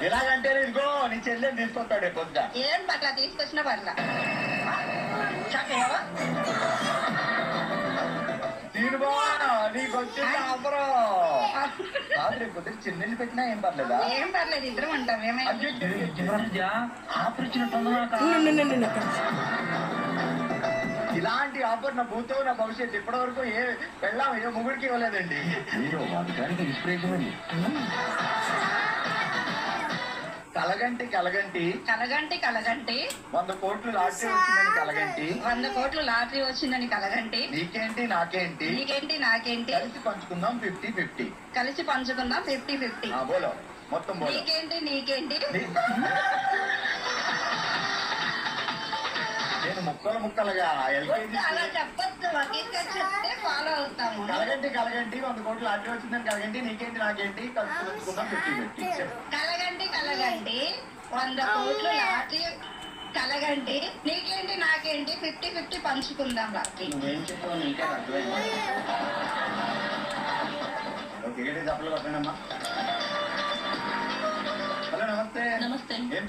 ఎలాగంటే ఇదిగో నీ చెల్లెని తీసుకొస్తాడే పొద్దుగా. ఏం పట్ల తీసుకొచ్చిన పట్ల తీరుబా నీకు వచ్చింది ఆఫరం. రాత్రి పొద్దున చెల్లెలు పెట్టినా ఏం పర్లేదా? ఏం పర్లేదు, ఇద్దరం ఉంటాం. ఆఫర్ ఇచ్చినట్టు ఇలాంటి ఆఫర్ నా భూతో నా భవిష్యత్తు ఇప్పటి వరకు ఏ పెళ్ళాం ఏ ముగ్గురికి ఇవ్వలేదండి. మీరు వాటికి ఇన్స్పిరేషన్ అండి. కలగంటి కలగంటి కలగంటి కలగంటి 100 కోట్లు లాటరీ వచ్చిందని కలగంటి 100 కోట్లు లాటరీ వచ్చిందని కలగంటి నీకేంటి నాకేంటి నీకేంటి నాకేంటి కలిసి పంచుకుందాం 50-50 కలిసి పంచుకుందాం 50-50. బోలో మొత్తం బోలో. నీకేంటి నీకేంటి నేను ముక్కలుగా ఎల్కేజీ అలా చెప్పొద్దు, చెప్తే ఫాలో అవుతాము. కలగంటి కలగంటి 100 కోట్లు లాటరీ వచ్చిందని కలగంటి నీకేంటి నాకేంటి కలిసి పంచుకుందాం 50-50. కలగంటి కలగంటి 100 కోట్లు లాటరీ కలగంటి నీకేంటి నాకేంటి 50-50 పంచుకుందాం. లాటరీ నువ్వేం చెప్పావు నీకే అర్థమైంది. ఓకే, చప్పలు కొట్టండి అమ్మా. హలో నమస్తే. నమస్తే. ఏం